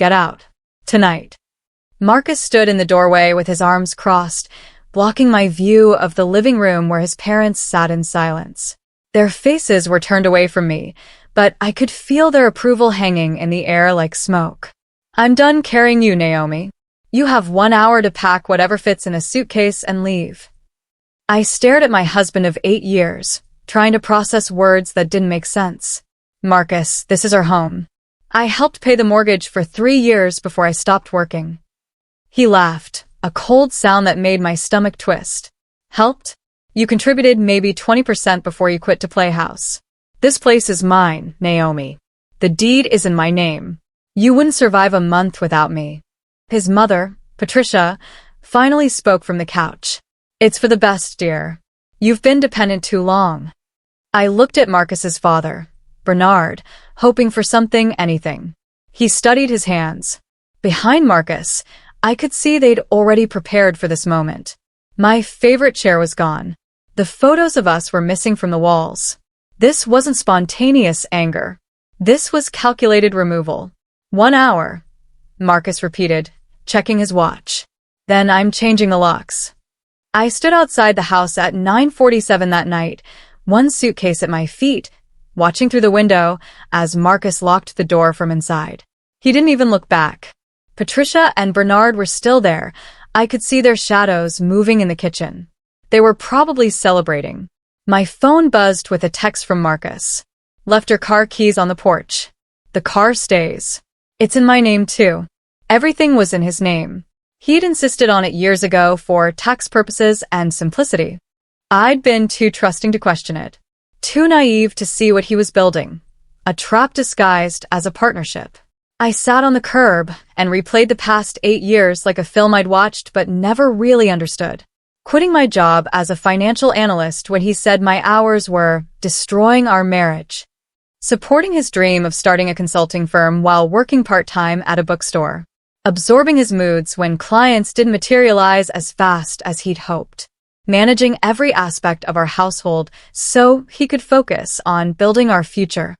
Get out. Tonight. Marcus stood in the doorway with his arms crossed, blocking my view of the living room where his parents sat in silence. Their faces were turned away from me, but I could feel their approval hanging in the air like smoke. I'm done carrying you, Naomi. You have 1 hour to pack whatever fits in a suitcase and leave. I stared at my husband of 8 years, trying to process words that didn't make sense. Marcus, this is our home. I helped pay the mortgage for 3 years before I stopped working. He laughed, a cold sound that made my stomach twist. Helped? You contributed maybe 20% before you quit to play house. This place is mine, Naomi. The deed is in my name. You wouldn't survive a month without me. His mother, Patricia, finally spoke from the couch. It's for the best, dear. You've been dependent too long. I looked at Marcus's father, Bernard, hoping for something, anything. He studied his hands. Behind Marcus, I could see they'd already prepared for this moment. My favorite chair was gone. The photos of us were missing from the walls. This wasn't spontaneous anger. This was calculated removal. 1 hour, Marcus repeated, checking his watch. Then I'm changing the locks. I stood outside the house at 9:47 that night, one suitcase at my feet, watching through the window as Marcus locked the door from inside. He didn't even look back. Patricia and Bernard were still there. I could see their shadows moving in the kitchen. They were probably celebrating. My phone buzzed with a text from Marcus. Left your car keys on the porch. The car stays. It's in my name too. Everything was in his name. He'd insisted on it years ago for tax purposes and simplicity. I'd been too trusting to question it. Too naive to see what he was building. A trap disguised as a partnership. I sat on the curb and replayed the past 8 years like a film I'd watched but never really understood. Quitting my job as a financial analyst when he said my hours were destroying our marriage. Supporting his dream of starting a consulting firm while working part-time at a bookstore. Absorbing his moods when clients didn't materialize as fast as he'd hoped. Managing every aspect of our household so he could focus on building our future.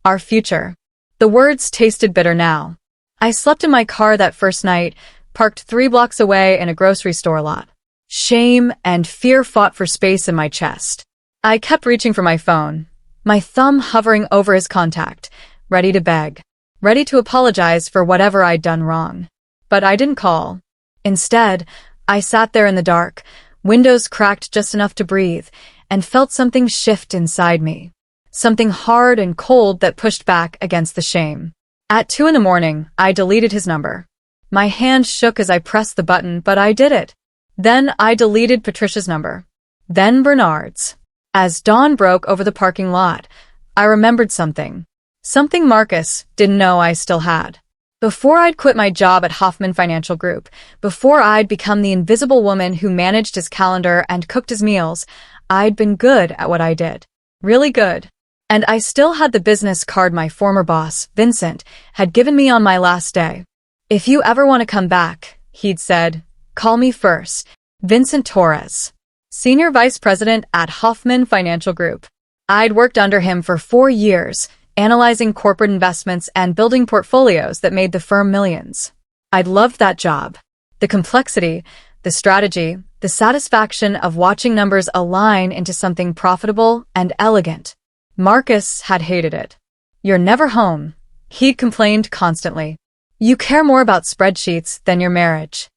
Our future. The words tasted bitter now. I slept in my car that first night, parked 3 blocks away in a grocery store lot. Shame and fear fought for space in my chest. I kept reaching for my phone, my thumb hovering over his contact, ready to beg, ready to apologize for whatever I'd done wrong. But I didn't call. Instead, I sat there in the dark, windows cracked just enough to breathe, and felt something shift inside me. Something hard and cold that pushed back against the shame. At 2 a.m, I deleted his number. My hand shook as I pressed the button, but I did it. Then I deleted Patricia's number. Then Bernard's. As dawn broke over the parking lot, I remembered something. Something Marcus didn't know I still had. Before I'd quit my job at Hoffman Financial Group, before I'd become the invisible woman who managed his calendar and cooked his meals, I'd been good at what I did. Really good. And I still had the business card my former boss, Vincent, had given me on my last day. If you ever want to come back, he'd said, call me first. Vincent Torres, Senior Vice President at Hoffman Financial Group. I'd worked under him for 4 years, analyzing corporate investments and building portfolios that made the firm millions. I'd loved that job. The complexity, the strategy, the satisfaction of watching numbers align into something profitable and elegant. Marcus had hated it. You're never home, he'd complained constantly. You care more about spreadsheets than your marriage.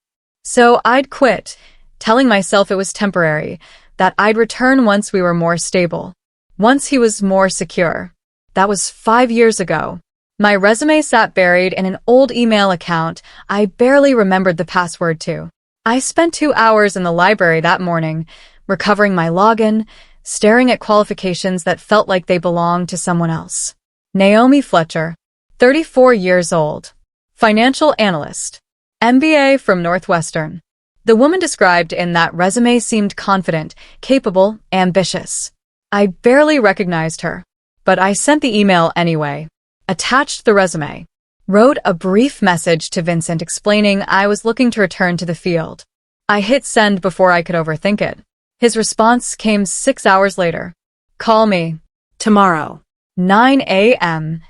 So I'd quit, telling myself it was temporary, that I'd return once we were more stable. Once he was more secure. That was 5 years ago. My resume sat buried in an old email account I barely remembered the password to. I spent 2 hours in the library that morning, recovering my login, staring at qualifications that felt like they belonged to someone else. Naomi Fletcher, 34 years old. Financial analyst. MBA from Northwestern. The woman described in that resume seemed confident, capable, ambitious. I barely recognized her. But I sent the email anyway. Attached the resume. Wrote a brief message to Vincent explaining I was looking to return to the field. I hit send before I could overthink it. His response came 6 hours later. Call me. Tomorrow. 9 a.m.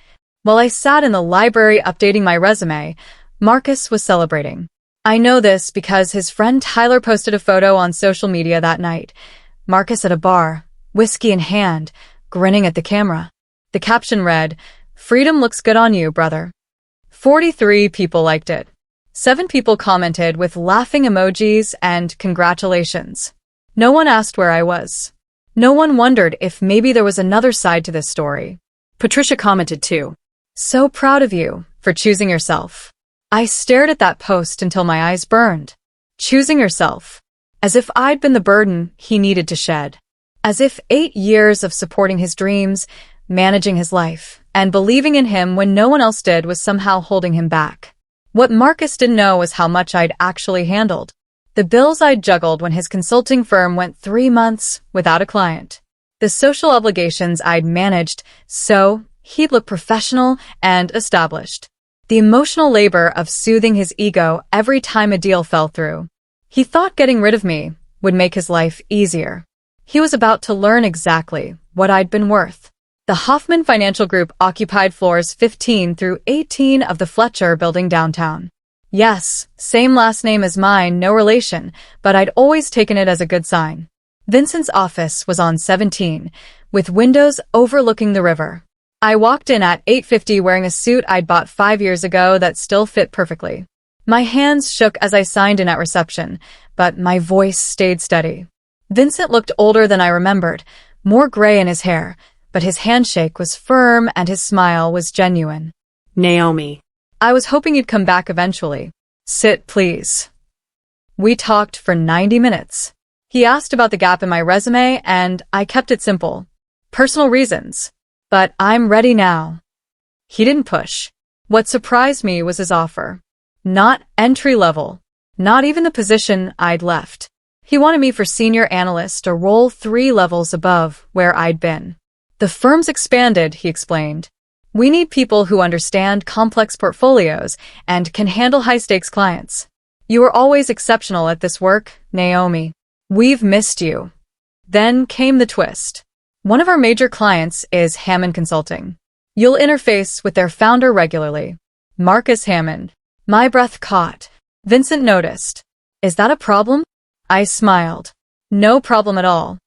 While I sat in the library updating my resume, Marcus was celebrating. I know this because his friend Tyler posted a photo on social media that night. Marcus at a bar, whiskey in hand, grinning at the camera. The caption read, "Freedom looks good on you, brother." 43 people liked it. 7 people commented with laughing emojis and congratulations. No one asked where I was. No one wondered if maybe there was another side to this story. Patricia commented too. "So proud of you for choosing yourself." I stared at that post until my eyes burned. Choosing yourself. As if I'd been the burden he needed to shed. As if 8 years of supporting his dreams, managing his life, and believing in him when no one else did was somehow holding him back. What Marcus didn't know was how much I'd actually handled. The bills I'd juggled when his consulting firm went 3 months without a client. The social obligations I'd managed so he'd look professional and established. The emotional labor of soothing his ego every time a deal fell through. He thought getting rid of me would make his life easier. He was about to learn exactly what I'd been worth. The Hoffman Financial Group occupied floors 15 through 18 of the Fletcher building downtown. Yes, same last name as mine, no relation, but I'd always taken it as a good sign. Vincent's office was on 17, with windows overlooking the river. I walked in at 8:50 wearing a suit I'd bought 5 years ago that still fit perfectly. My hands shook as I signed in at reception, but my voice stayed steady. Vincent looked older than I remembered, more gray in his hair, but his handshake was firm and his smile was genuine. "Naomi." I was hoping you'd come back eventually. "Sit, please." We talked for 90 minutes. He asked about the gap in my resume, and I kept it simple. Personal reasons. But I'm ready now. He didn't push. What surprised me was his offer. Not entry level. Not even the position I'd left. He wanted me for senior analyst, a role 3 levels above where I'd been. "The firm's expanded," he explained. "We need people who understand complex portfolios and can handle high-stakes clients. You were always exceptional at this work, Naomi. We've missed you." Then came the twist. One of our major clients is Hammond Consulting. You'll interface with their founder regularly. Marcus Hammond. My breath caught. Vincent noticed. "Is that a problem?" I smiled. "No problem at all."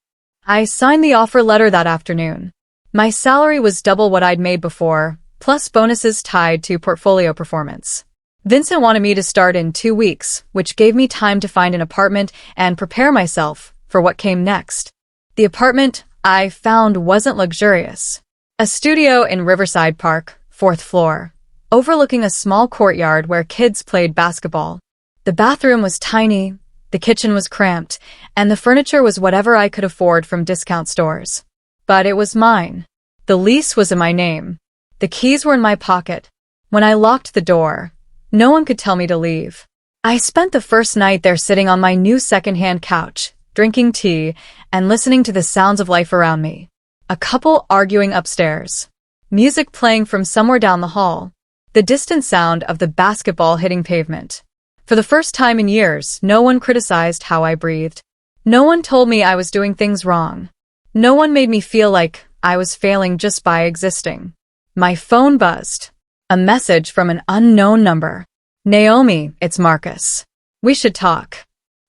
I signed the offer letter that afternoon. My salary was double what I'd made before, plus bonuses tied to portfolio performance. Vincent wanted me to start in 2 weeks, which gave me time to find an apartment and prepare myself for what came next. The apartment I found wasn't luxurious. A studio in Riverside Park, 4th floor, overlooking a small courtyard where kids played basketball. The bathroom was tiny, the kitchen was cramped, and the furniture was whatever I could afford from discount stores. But it was mine. The lease was in my name. The keys were in my pocket. When I locked the door, no one could tell me to leave. I spent the first night there sitting on my new second-hand couch, drinking tea, and listening to the sounds of life around me. A couple arguing upstairs. Music playing from somewhere down the hall. The distant sound of the basketball hitting pavement. For the first time in years, no one criticized how I breathed. No one told me I was doing things wrong. No one made me feel like I was failing just by existing. My phone buzzed. A message from an unknown number. "Naomi, it's Marcus. We should talk."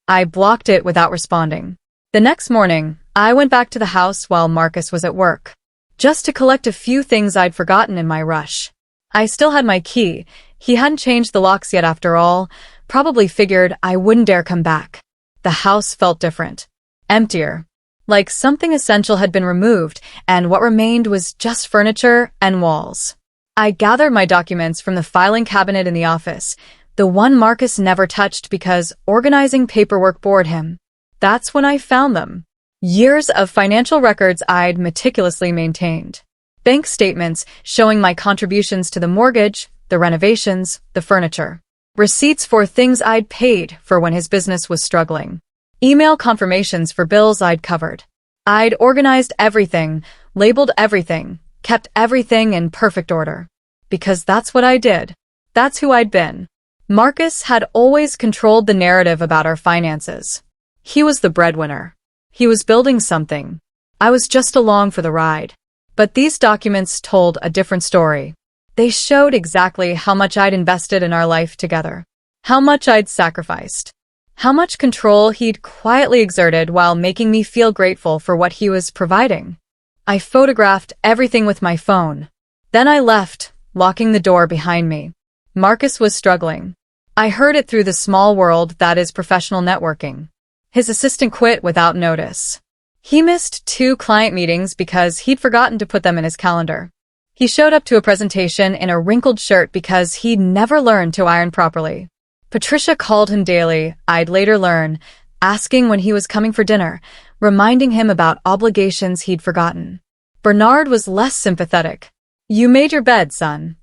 I blocked it without responding. The next morning, I went back to the house while Marcus was at work, just to collect a few things I'd forgotten in my rush. I still had my key. He hadn't changed the locks yet after all, probably figured I wouldn't dare come back. The house felt different. Emptier. Like something essential had been removed, and what remained was just furniture and walls. I gathered my documents from the filing cabinet in the office, the one Marcus never touched because organizing paperwork bored him. That's when I found them. Years of financial records I'd meticulously maintained. Bank statements showing my contributions to the mortgage, the renovations, the furniture. Receipts for things I'd paid for when his business was struggling. Email confirmations for bills I'd covered. I'd organized everything, labeled everything, kept everything in perfect order. Because that's what I did. That's who I'd been. Marcus had always controlled the narrative about our finances. He was the breadwinner. He was building something. I was just along for the ride. But these documents told a different story. They showed exactly how much I'd invested in our life together, how much I'd sacrificed, how much control he'd quietly exerted while making me feel grateful for what he was providing. I photographed everything with my phone. Then I left, locking the door behind me. Marcus was struggling. I heard it through the small world that is professional networking. His assistant quit without notice. He missed 2 client meetings because he'd forgotten to put them in his calendar. He showed up to a presentation in a wrinkled shirt because he'd never learned to iron properly. Patricia called him daily, I'd later learn, asking when he was coming for dinner, reminding him about obligations he'd forgotten. Bernard was less sympathetic. You made your bed, son.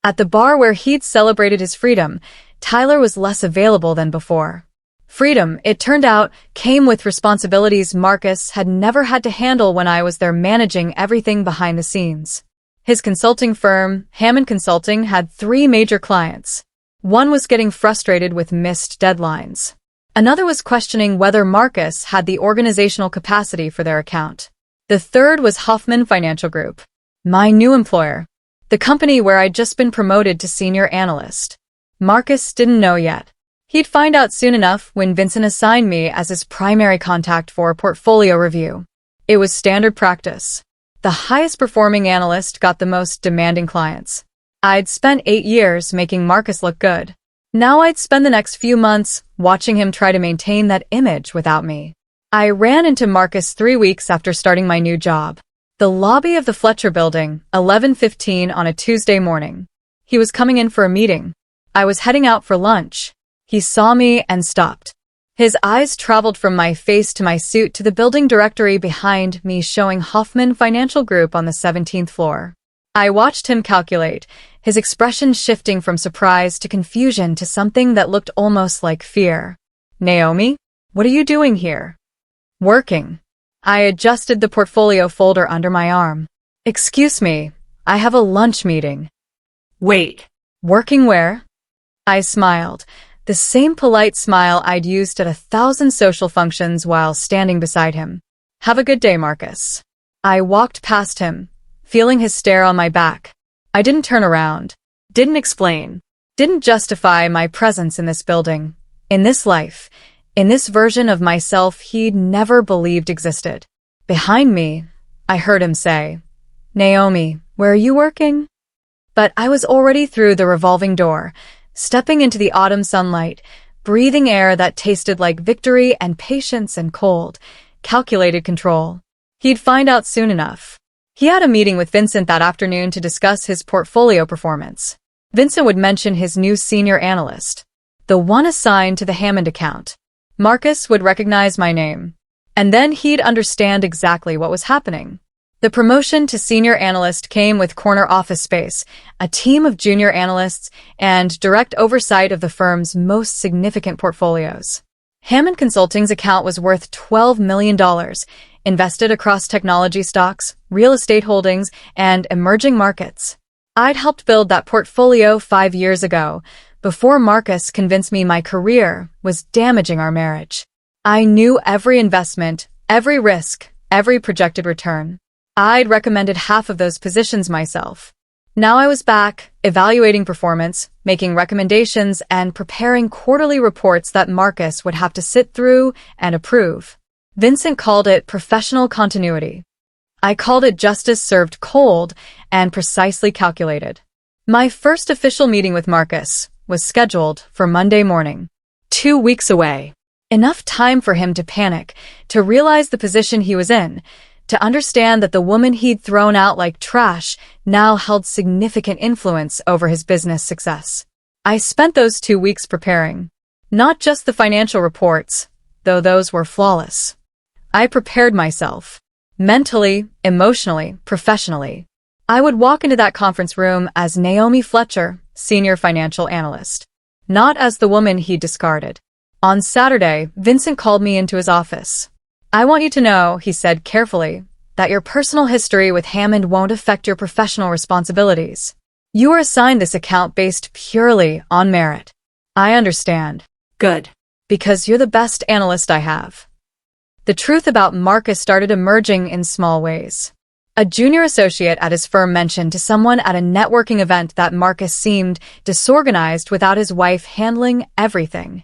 At the bar where he'd celebrated his freedom, Tyler was less available than before. Freedom, it turned out, came with responsibilities Marcus had never had to handle when I was there managing everything behind the scenes. His consulting firm, Hammond Consulting, had 3 major clients. One was getting frustrated with missed deadlines. Another was questioning whether Marcus had the organizational capacity for their account. The third was Hoffman Financial Group, my new employer, the company where I'd just been promoted to senior analyst. Marcus didn't know yet. He'd find out soon enough when Vincent assigned me as his primary contact for portfolio review. It was standard practice. The highest performing analyst got the most demanding clients. I'd spent 8 years making Marcus look good. Now I'd spend the next few months watching him try to maintain that image without me. I ran into Marcus 3 weeks after starting my new job. The lobby of the Fletcher building, 11:15 on a Tuesday morning. He was coming in for a meeting. I was heading out for lunch. He saw me and stopped. His eyes traveled from my face to my suit to the building directory behind me showing Hoffman Financial Group on the 17th floor. I watched him calculate, his expression shifting from surprise to confusion to something that looked almost like fear. Naomi, what are you doing here? Working. I adjusted the portfolio folder under my arm. Excuse me, I have a lunch meeting. Wait. Working where? I smiled, the same polite smile I'd used at 1,000 social functions while standing beside him. Have a good day, Marcus. I walked past him, feeling his stare on my back. I didn't turn around, didn't explain, didn't justify my presence in this building, in this life, in this version of myself he'd never believed existed. Behind me, I heard him say, Naomi, where are you working? But I was already through the revolving door, stepping into the autumn sunlight, breathing air that tasted like victory and patience and cold, calculated control. He'd find out soon enough. He had a meeting with Vincent that afternoon to discuss his portfolio performance. Vincent would mention his new senior analyst, the one assigned to the Hammond account. Marcus would recognize my name. And then he'd understand exactly what was happening. The promotion to senior analyst came with corner office space, a team of junior analysts, and direct oversight of the firm's most significant portfolios. Hammond Consulting's account was worth $12 million, invested across technology stocks, real estate holdings, and emerging markets. I'd helped build that portfolio 5 years ago, before Marcus convinced me my career was damaging our marriage. I knew every investment, every risk, every projected return. I'd recommended half of those positions myself. Now I was back, evaluating performance, making recommendations, and preparing quarterly reports that Marcus would have to sit through and approve. Vincent called it professional continuity. I called it justice served cold and precisely calculated. My first official meeting with Marcus was scheduled for Monday morning, 2 weeks away. Enough time for him to panic, to realize the position he was in, to understand that the woman he'd thrown out like trash now held significant influence over his business success. I spent those 2 weeks preparing. Not just the financial reports, though those were flawless. I prepared myself. Mentally, emotionally, professionally. I would walk into that conference room as Naomi Fletcher, senior financial analyst. Not as the woman he discarded. On Saturday, Vincent called me into his office. I want you to know, he said carefully, that your personal history with Hammond won't affect your professional responsibilities. You are assigned this account based purely on merit. I understand. Good. Because you're the best analyst I have. The truth about Marcus started emerging in small ways. A junior associate at his firm mentioned to someone at a networking event that Marcus seemed disorganized without his wife handling everything.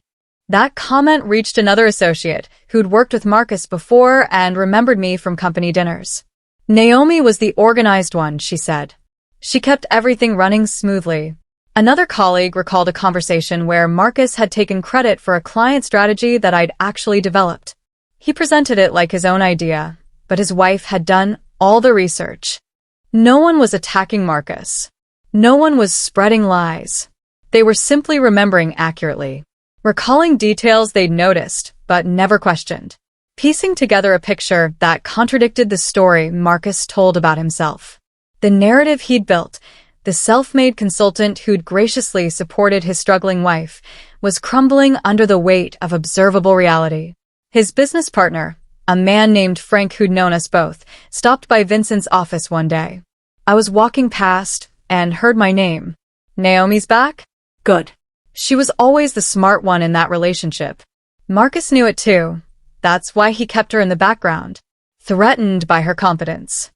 That comment reached another associate who'd worked with Marcus before and remembered me from company dinners. Naomi was the organized one, she said. She kept everything running smoothly. Another colleague recalled a conversation where Marcus had taken credit for a client strategy that I'd actually developed. He presented it like his own idea, but his wife had done all the research. No one was attacking Marcus. No one was spreading lies. They were simply remembering accurately, recalling details they'd noticed but never questioned, piecing together a picture that contradicted the story Marcus told about himself. The narrative he'd built, the self-made consultant who'd graciously supported his struggling wife, was crumbling under the weight of observable reality. His business partner, a man named Frank who'd known us both, stopped by Vincent's office one day. I was walking past and heard my name. Naomi's back? Good. She was always the smart one in that relationship. Marcus knew it too. That's why he kept her in the background, threatened by her competence.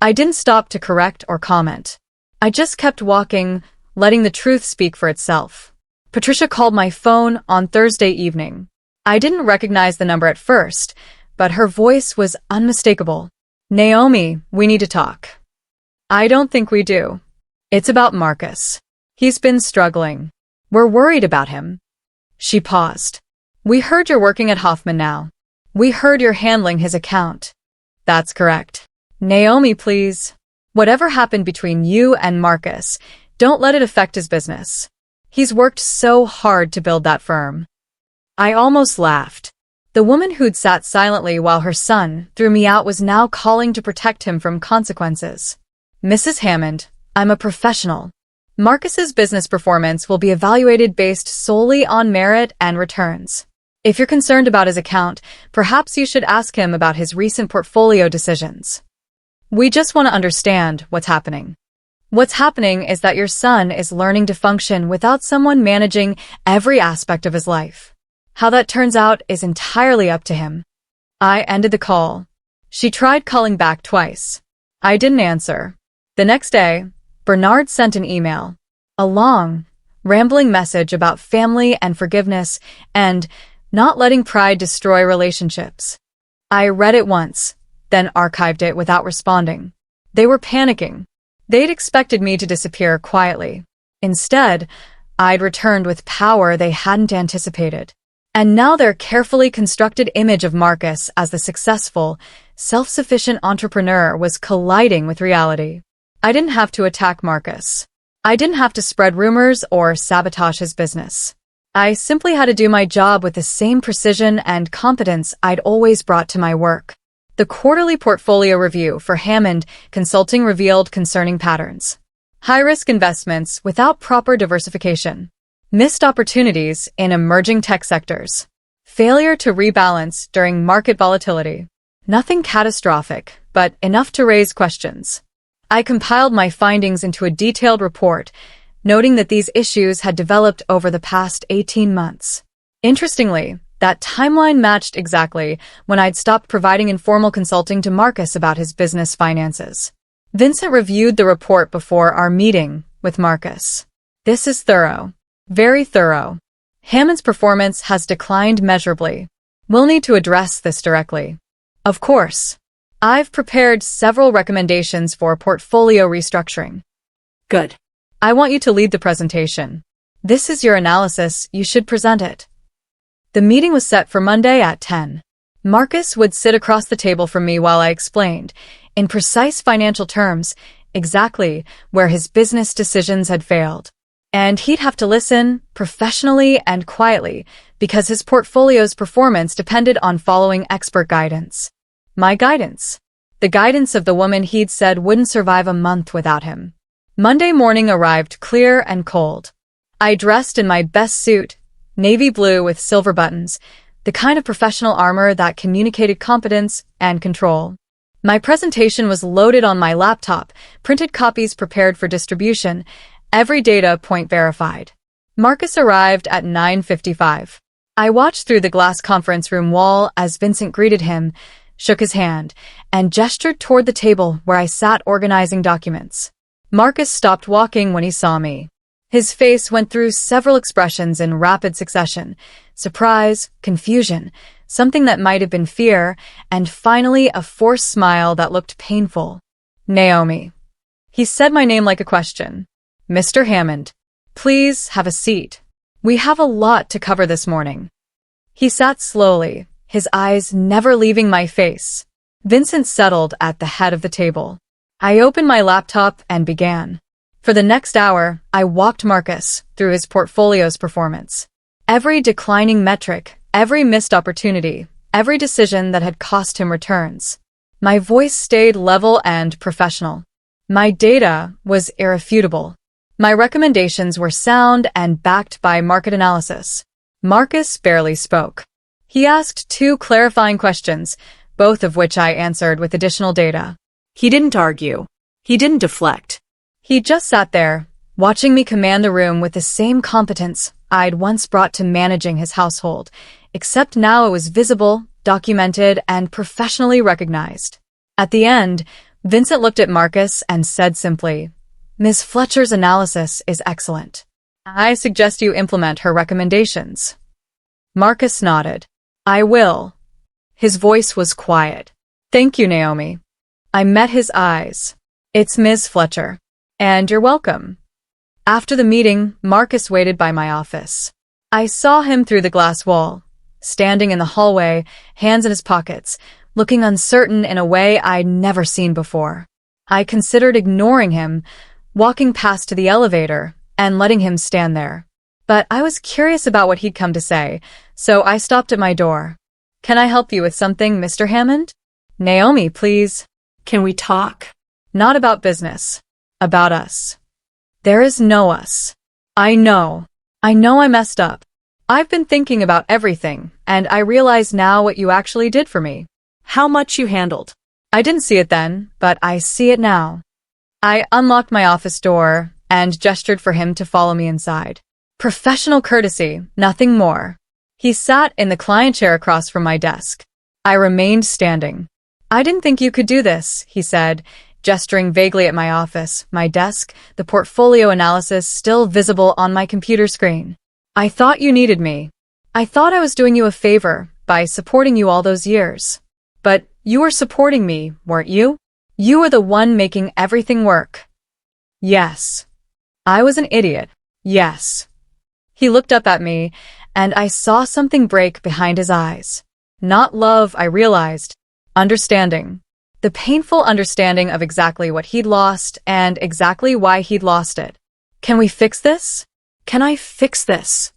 I didn't stop to correct or comment. I just kept walking, letting the truth speak for itself. Patricia called my phone on Thursday evening. I didn't recognize the number at first, but her voice was unmistakable. Naomi, we need to talk. I don't think we do. It's about Marcus. He's been struggling. We're worried about him. She paused. We heard you're working at Hoffman now. We heard you're handling his account. That's correct. Naomi, please. Whatever happened between you and Marcus, don't let it affect his business. He's worked so hard to build that firm. I almost laughed. The woman who'd sat silently while her son threw me out was now calling to protect him from consequences. Mrs. Hammond, I'm a professional. Marcus's business performance will be evaluated based solely on merit and returns. If you're concerned about his account, perhaps you should ask him about his recent portfolio decisions. We just want to understand what's happening. What's happening is that your son is learning to function without someone managing every aspect of his life. How that turns out is entirely up to him. I ended the call. She tried calling back twice. I didn't answer. The next day, Bernard sent an email. A long, rambling message about family and forgiveness and not letting pride destroy relationships. I read it once, then archived it without responding. They were panicking. They'd expected me to disappear quietly. Instead, I'd returned with power they hadn't anticipated. And now their carefully constructed image of Marcus as the successful, self-sufficient entrepreneur was colliding with reality. I didn't have to attack Marcus. I didn't have to spread rumors or sabotage his business. I simply had to do my job with the same precision and competence I'd always brought to my work. The quarterly portfolio review for Hammond Consulting revealed concerning patterns. High-risk investments without proper diversification. Missed opportunities in emerging tech sectors. Failure to rebalance during market volatility. Nothing catastrophic, but enough to raise questions. I compiled my findings into a detailed report, noting that these issues had developed over the past 18 months. Interestingly, that timeline matched exactly when I'd stopped providing informal consulting to Marcus about his business finances. Vincent reviewed the report before our meeting with Marcus. This is thorough. Very thorough. Hammond's performance has declined measurably. We'll need to address this directly. Of course. I've prepared several recommendations for portfolio restructuring. Good. I want you to lead the presentation. This is your analysis, you should present it. The meeting was set for Monday at 10. Marcus would sit across the table from me while I explained, in precise financial terms, exactly where his business decisions had failed. And he'd have to listen, professionally and quietly, because his portfolio's performance depended on following expert guidance. My guidance. The guidance of the woman he'd said wouldn't survive a month without him. Monday morning arrived clear and cold. I dressed in my best suit, navy blue with silver buttons, the kind of professional armor that communicated competence and control. My presentation was loaded on my laptop, printed copies prepared for distribution, every data point verified. Marcus arrived at 9:55. I watched through the glass conference room wall as Vincent greeted him, shook his hand, and gestured toward the table where I sat organizing documents. Marcus stopped walking when he saw me. His face went through several expressions in rapid succession: surprise, confusion, something that might have been fear, and finally a forced smile that looked painful. Naomi. He said my name like a question. Mr. Hammond, please have a seat. We have a lot to cover this morning. He sat slowly, his eyes never leaving my face. Vincent settled at the head of the table. I opened my laptop and began. For the next hour, I walked Marcus through his portfolio's performance. Every declining metric, every missed opportunity, every decision that had cost him returns. My voice stayed level and professional. My data was irrefutable. My recommendations were sound and backed by market analysis. Marcus barely spoke. He asked 2 clarifying questions, both of which I answered with additional data. He didn't argue. He didn't deflect. He just sat there, watching me command the room with the same competence I'd once brought to managing his household, except now it was visible, documented, and professionally recognized. At the end, Vincent looked at Marcus and said simply, "Ms. Fletcher's analysis is excellent. I suggest you implement her recommendations." Marcus nodded. "I will." His voice was quiet. "Thank you, Naomi." I met his eyes. "It's Ms. Fletcher. And you're welcome." After the meeting, Marcus waited by my office. I saw him through the glass wall, standing in the hallway, hands in his pockets, looking uncertain in a way I'd never seen before. I considered ignoring him, walking past to the elevator, and letting him stand there. But I was curious about what he'd come to say, so I stopped at my door. "Can I help you with something, Mr. Hammond?" "Naomi, please." Can we talk? "Not about business. About us." "There is no us." I know I messed up. I've been thinking about everything, and I realize now what you actually did for me. How much you handled. I didn't see it then, but I see it now. I unlocked my office door and gestured for him to follow me inside. Professional courtesy, nothing more. He sat in the client chair across from my desk. I remained standing. "I didn't think you could do this," he said, gesturing vaguely at my office, my desk, the portfolio analysis still visible on my computer screen. "I thought you needed me. I thought I was doing you a favor by supporting you all those years. But you were supporting me, weren't you? You were the one making everything work." "Yes." I was an idiot. "Yes." He looked up at me, and I saw something break behind his eyes. Not love, I realized. Understanding. The painful understanding of exactly what he'd lost and exactly why he'd lost it. "Can we fix this? Can I fix this?"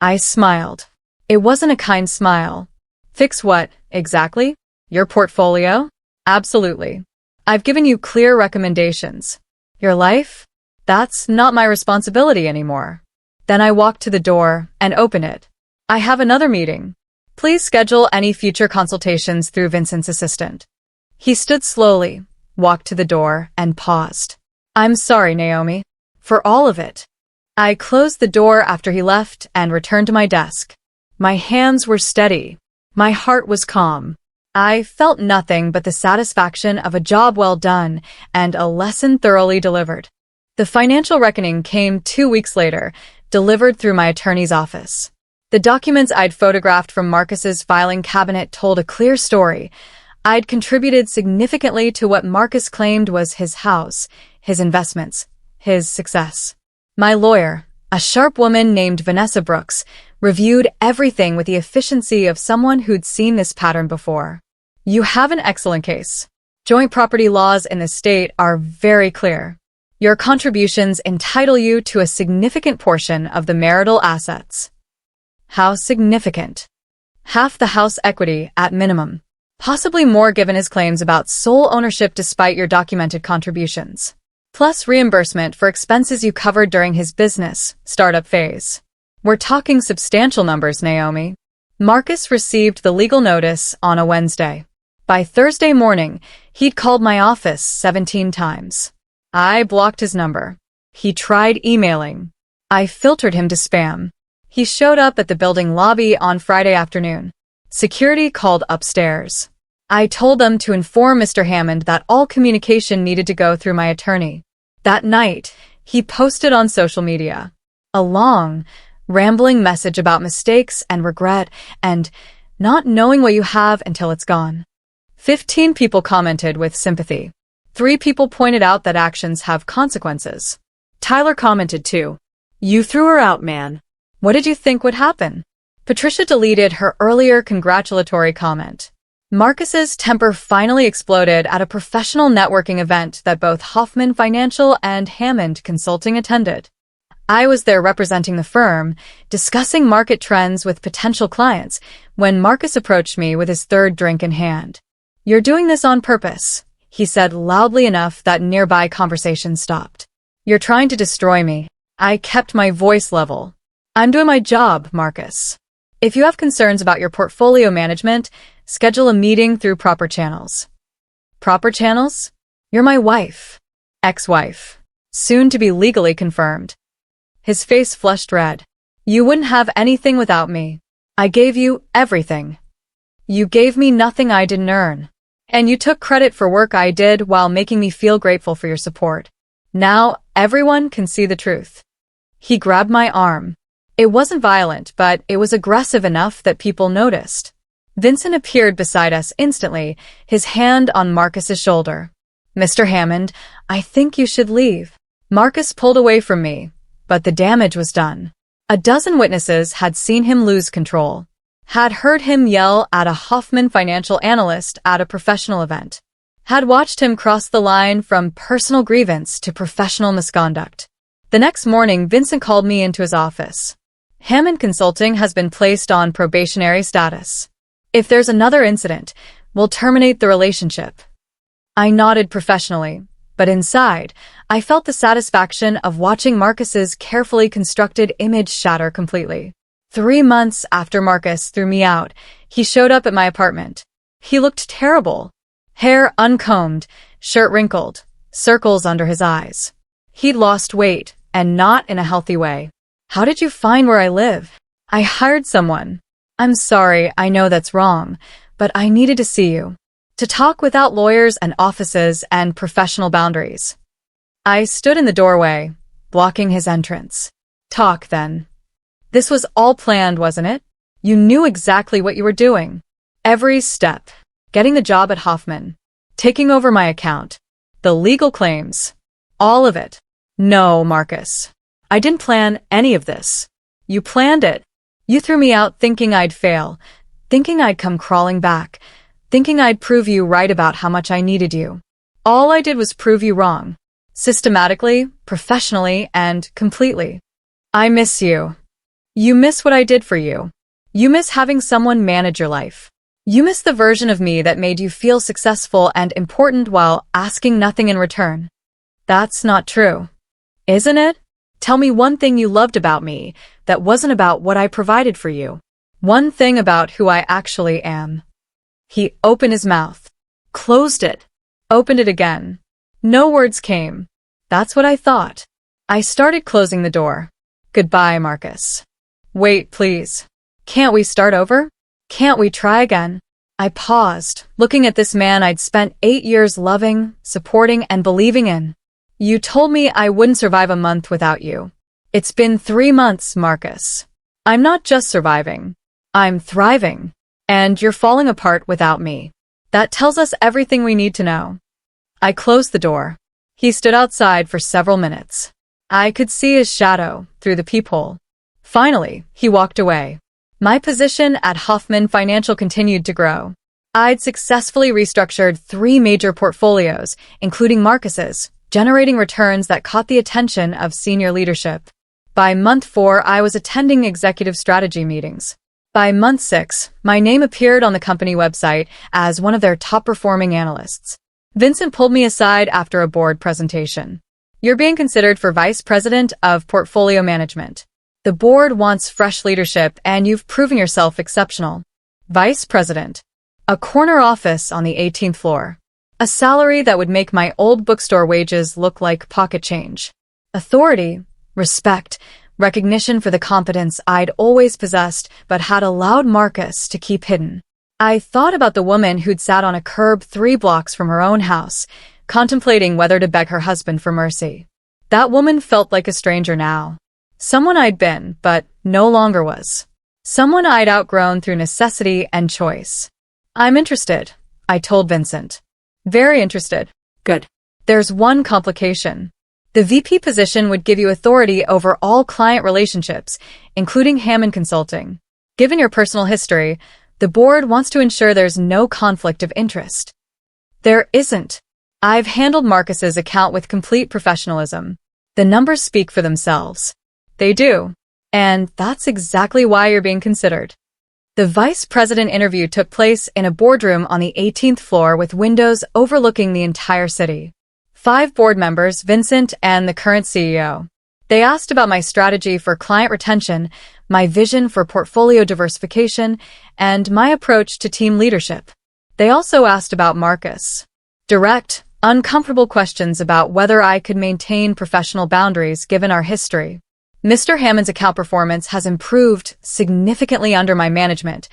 I smiled. It wasn't a kind smile. "Fix what, exactly? Your portfolio?" "Absolutely. I've given you clear recommendations. Your life? That's not my responsibility anymore." Then I walked to the door and opened it. "I have another meeting. Please schedule any future consultations through Vincent's assistant." He stood slowly, walked to the door, and paused. "I'm sorry, Naomi. For all of it." I closed the door after he left and returned to my desk. My hands were steady. My heart was calm. I felt nothing but the satisfaction of a job well done and a lesson thoroughly delivered. The financial reckoning came 2 weeks later, delivered through my attorney's office. The documents I'd photographed from Marcus's filing cabinet told a clear story. I'd contributed significantly to what Marcus claimed was his house, his investments, his success. My lawyer, a sharp woman named Vanessa Brooks, reviewed everything with the efficiency of someone who'd seen this pattern before. "You have an excellent case. Joint property laws in the state are very clear. Your contributions entitle you to a significant portion of the marital assets." How significant? Half the house equity at minimum. Possibly more given his claims about sole ownership despite your documented contributions. Plus reimbursement for expenses you covered during his business startup phase. We're talking substantial numbers, Naomi. Marcus received the legal notice on a Wednesday. By Thursday morning, he'd called my office 17 times. I blocked his number. He tried emailing. I filtered him to spam. He showed up at the building lobby on Friday afternoon. Security called upstairs. I told them to inform Mr. Hammond that all communication needed to go through my attorney. That night, he posted on social media a long, rambling message about mistakes and regret and not knowing what you have until it's gone. 15 people commented with sympathy. 3 people pointed out that actions have consequences. Tyler commented too. You threw her out, man. What did you think would happen? Patricia deleted her earlier congratulatory comment. Marcus's temper finally exploded at a professional networking event that both Hoffman Financial and Hammond Consulting attended. I was there representing the firm, discussing market trends with potential clients, when Marcus approached me with his third drink in hand. "You're doing this on purpose," he said loudly enough that nearby conversation stopped. "You're trying to destroy me." I kept my voice level. "I'm doing my job, Marcus. If you have concerns about your portfolio management, schedule a meeting through proper channels." Proper channels? You're my wife. Ex-wife. Soon to be legally confirmed. His face flushed red. "You wouldn't have anything without me. I gave you everything. You gave me nothing I didn't earn. And you took credit for work I did while making me feel grateful for your support. Now everyone can see the truth." He grabbed my arm. It wasn't violent, but it was aggressive enough that people noticed. Vincent appeared beside us instantly, his hand on Marcus's shoulder. "Mr. Hammond, I think you should leave." Marcus pulled away from me, but the damage was done. A dozen witnesses had seen him lose control, had heard him yell at a Hoffman Financial analyst at a professional event, had watched him cross the line from personal grievance to professional misconduct. The next morning, Vincent called me into his office. "Hammond Consulting has been placed on probationary status. If there's another incident, we'll terminate the relationship." I nodded professionally, but inside, I felt the satisfaction of watching Marcus's carefully constructed image shatter completely. 3 months after Marcus threw me out, he showed up at my apartment. He looked terrible. Hair uncombed, shirt wrinkled, circles under his eyes. He'd lost weight, and not in a healthy way. "How did you find where I live?" "I hired someone. I'm sorry, I know that's wrong, but I needed to see you. To talk without lawyers and offices and professional boundaries." I stood in the doorway, blocking his entrance. "Talk, then." "This was all planned, wasn't it? You knew exactly what you were doing. Every step. Getting the job at Hoffman. Taking over my account. The legal claims. All of it." "No, Marcus. I didn't plan any of this. You planned it. You threw me out thinking I'd fail, thinking I'd come crawling back, thinking I'd prove you right about how much I needed you. All I did was prove you wrong. Systematically, professionally, and completely. I miss you. You miss what I did for you. You miss having someone manage your life. You miss the version of me that made you feel successful and important while asking nothing in return." "That's not true. Isn't it? Tell me one thing you loved about me that wasn't about what I provided for you. One thing about who I actually am." He opened his mouth, closed it, opened it again. No words came. That's what I thought. I started closing the door. "Goodbye, Marcus." "Wait, please. Can't we start over? Can't we try again?" I paused, looking at this man I'd spent 8 years loving, supporting, and believing in. "You told me I wouldn't survive a month without you. It's been 3 months, Marcus. I'm not just surviving. I'm thriving. And you're falling apart without me. That tells us everything we need to know." I closed the door. He stood outside for several minutes. I could see his shadow through the peephole. Finally, he walked away. My position at Hoffman Financial continued to grow. I'd successfully restructured 3 major portfolios, including Marcus's, generating returns that caught the attention of senior leadership. By month 4, I was attending executive strategy meetings. By month 6, my name appeared on the company website as one of their top-performing analysts. Vincent pulled me aside after a board presentation. "You're being considered for Vice President of Portfolio Management. The board wants fresh leadership, and you've proven yourself exceptional." Vice President. A corner office on the 18th floor. A salary that would make my old bookstore wages look like pocket change. Authority, respect, recognition for the competence I'd always possessed but had allowed Marcus to keep hidden. I thought about the woman who'd sat on a curb 3 blocks from her own house, contemplating whether to beg her husband for mercy. That woman felt like a stranger now. Someone I'd been, but no longer was. Someone I'd outgrown through necessity and choice. I'm interested, I told Vincent. Very interested. Good. There's one complication. The VP position would give you authority over all client relationships, including Hammond Consulting. Given your personal history, the board wants to ensure there's no conflict of interest. There isn't. I've handled Marcus's account with complete professionalism. The numbers speak for themselves. They do. And that's exactly why you're being considered. The vice president interview took place in a boardroom on the 18th floor with windows overlooking the entire city. 5 board members, Vincent and the current CEO. They asked about my strategy for client retention, my vision for portfolio diversification, and my approach to team leadership. They also asked about Marcus. Direct, uncomfortable questions about whether I could maintain professional boundaries given our history. Mr. Hammond's account performance has improved significantly under my management,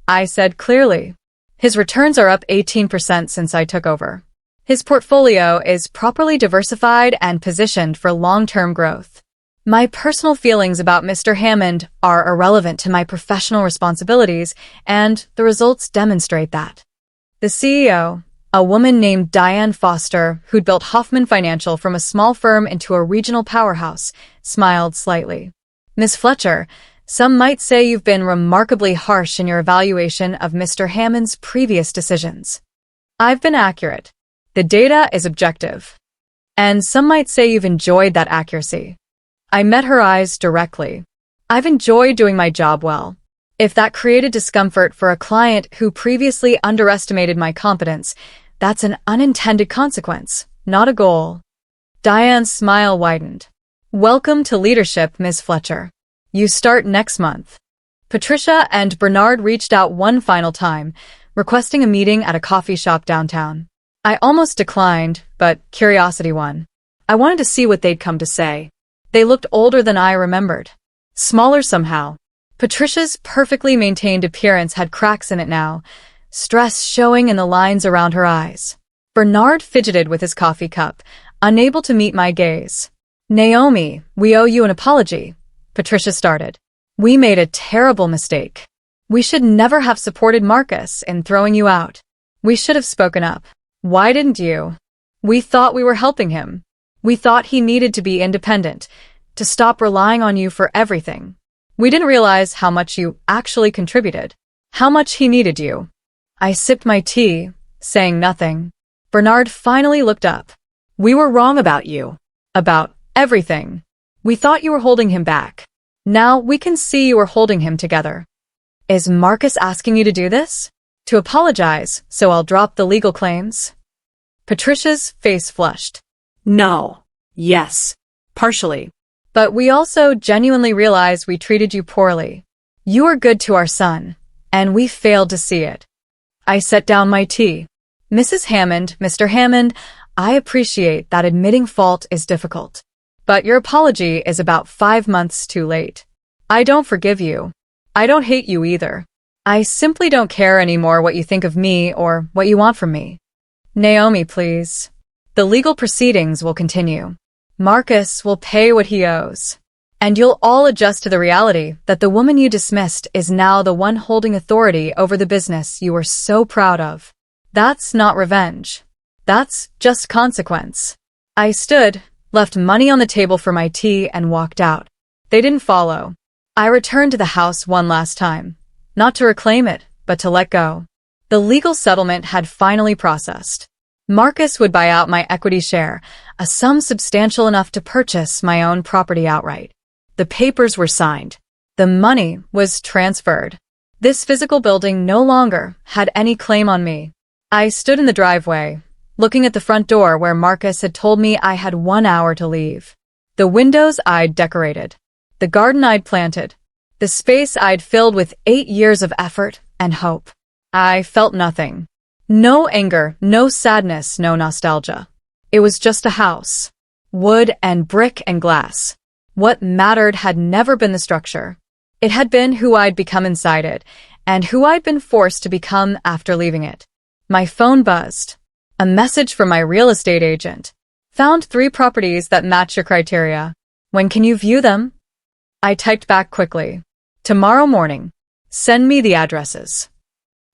I said clearly. His returns are up 18% since I took over. His portfolio is properly diversified and positioned for long-term growth. My personal feelings about Mr. Hammond are irrelevant to my professional responsibilities, and the results demonstrate that. The CEO, a woman named Diane Foster, who'd built Hoffman Financial from a small firm into a regional powerhouse, smiled slightly. Ms. Fletcher, some might say you've been remarkably harsh in your evaluation of Mr. Hammond's previous decisions. I've been accurate. The data is objective. And some might say you've enjoyed that accuracy. I met her eyes directly. I've enjoyed doing my job well. If that created discomfort for a client who previously underestimated my competence, that's an unintended consequence, not a goal. Diane's smile widened. Welcome to leadership, Ms. Fletcher. You start next month. Patricia and Bernard reached out one final time, requesting a meeting at a coffee shop downtown. I almost declined, but curiosity won. I wanted to see what they'd come to say. They looked older than I remembered. Smaller somehow. Patricia's perfectly maintained appearance had cracks in it now, stress showing in the lines around her eyes. Bernard fidgeted with his coffee cup, unable to meet my gaze. Naomi, we owe you an apology, Patricia started. We made a terrible mistake. We should never have supported Marcus in throwing you out. We should have spoken up. Why didn't you? We thought we were helping him. We thought he needed to be independent, to stop relying on you for everything. We didn't realize how much you actually contributed, how much he needed you. I sipped my tea, saying nothing. Bernard finally looked up. We were wrong about you. About everything. We thought you were holding him back. Now we can see you were holding him together. Is Marcus asking you to do this? To apologize, so I'll drop the legal claims? Patricia's face flushed. No. Yes. Partially. But we also genuinely realize we treated you poorly. You were good to our son, and we failed to see it. I set down my tea. Mrs. Hammond, Mr. Hammond, I appreciate that admitting fault is difficult. But your apology is about 5 months too late. I don't forgive you. I don't hate you either. I simply don't care anymore what you think of me or what you want from me. Naomi, please. The legal proceedings will continue. Marcus will pay what he owes. And you'll all adjust to the reality that the woman you dismissed is now the one holding authority over the business you were so proud of. That's not revenge. That's just consequence. I stood, left money on the table for my tea, and walked out. They didn't follow. I returned to the house one last time. Not to reclaim it, but to let go. The legal settlement had finally processed. Marcus would buy out my equity share, a sum substantial enough to purchase my own property outright. The papers were signed. The money was transferred. This physical building no longer had any claim on me. I stood in the driveway, looking at the front door where Marcus had told me I had 1 hour to leave. The windows I'd decorated. The garden I'd planted. The space I'd filled with 8 years of effort and hope. I felt nothing. No anger, no sadness, no nostalgia. It was just a house. Wood and brick and glass. What mattered had never been the structure. It had been who I'd become inside it, and who I'd been forced to become after leaving it. My phone buzzed. A message from my real estate agent. Found 3 properties that match your criteria. When can you view them? I typed back quickly. Tomorrow morning. Send me the addresses.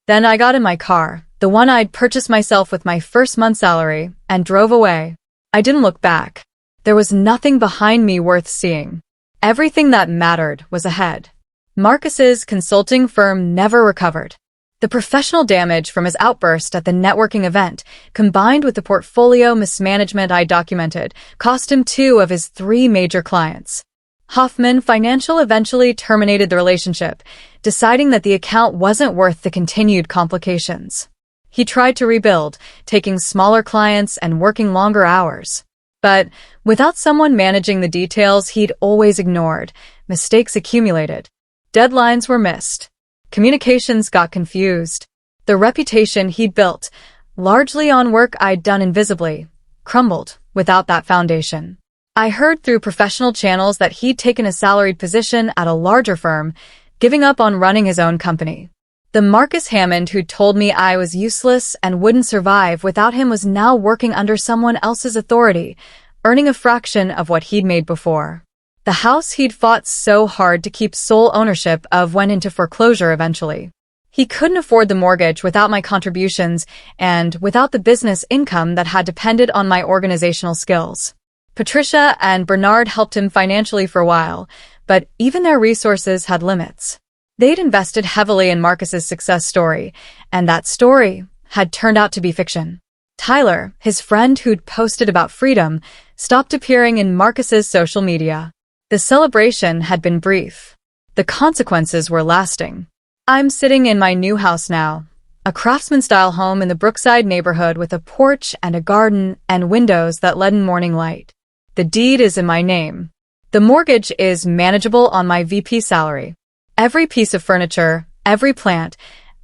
Then I got in my car, the one I'd purchased myself with my first month's salary, and drove away. I didn't look back. There was nothing behind me worth seeing. Everything that mattered was ahead. Marcus's consulting firm never recovered. The professional damage from his outburst at the networking event, combined with the portfolio mismanagement I documented, cost him 2 of his 3 major clients. Hoffman Financial eventually terminated the relationship, deciding that the account wasn't worth the continued complications. He tried to rebuild, taking smaller clients and working longer hours. But without someone managing the details he'd always ignored, mistakes accumulated. Deadlines were missed. Communications got confused. The reputation he'd built, largely on work I'd done invisibly, crumbled without that foundation. I heard through professional channels that he'd taken a salaried position at a larger firm, giving up on running his own company. The Marcus Hammond who'd told me I was useless and wouldn't survive without him was now working under someone else's authority, earning a fraction of what he'd made before. The house he'd fought so hard to keep sole ownership of went into foreclosure eventually. He couldn't afford the mortgage without my contributions and without the business income that had depended on my organizational skills. Patricia and Bernard helped him financially for a while, but even their resources had limits. They'd invested heavily in Marcus's success story, and that story had turned out to be fiction. Tyler, his friend who'd posted about freedom, stopped appearing in Marcus's social media. The celebration had been brief. The consequences were lasting. I'm sitting in my new house now, a craftsman-style home in the Brookside neighborhood with a porch and a garden and windows that let in morning light. The deed is in my name. The mortgage is manageable on my VP salary. Every piece of furniture, every plant,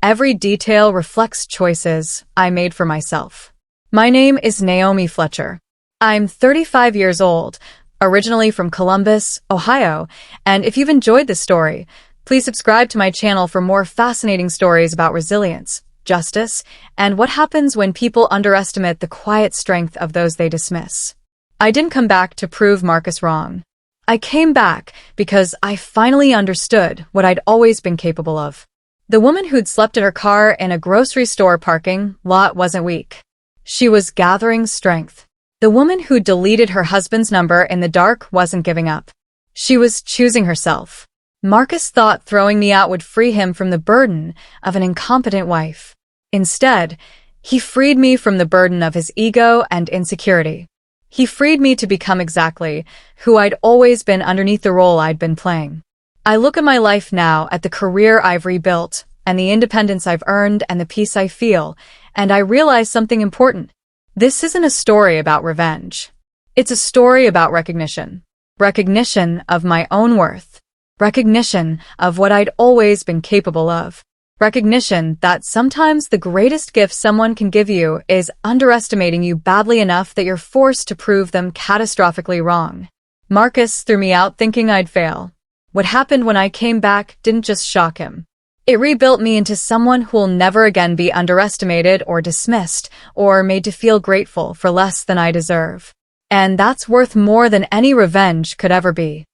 every detail reflects choices I made for myself. My name is Naomi Fletcher. I'm 35 years old, originally from Columbus, Ohio, and if you've enjoyed this story, please subscribe to my channel for more fascinating stories about resilience, justice, and what happens when people underestimate the quiet strength of those they dismiss. I didn't come back to prove Marcus wrong. I came back because I finally understood what I'd always been capable of. The woman who'd slept in her car in a grocery store parking lot wasn't weak. She was gathering strength. The woman who deleted her husband's number in the dark wasn't giving up. She was choosing herself. Marcus thought throwing me out would free him from the burden of an incompetent wife. Instead, he freed me from the burden of his ego and insecurity. He freed me to become exactly who I'd always been underneath the role I'd been playing. I look at my life now, at the career I've rebuilt, and the independence I've earned and the peace I feel, and I realize something important. This isn't a story about revenge. It's a story about recognition. Recognition of my own worth. Recognition of what I'd always been capable of. Recognition that sometimes the greatest gift someone can give you is underestimating you badly enough that you're forced to prove them catastrophically wrong. Marcus threw me out thinking I'd fail. What happened when I came back didn't just shock him. It rebuilt me into someone who'll never again be underestimated or dismissed or made to feel grateful for less than I deserve. And that's worth more than any revenge could ever be.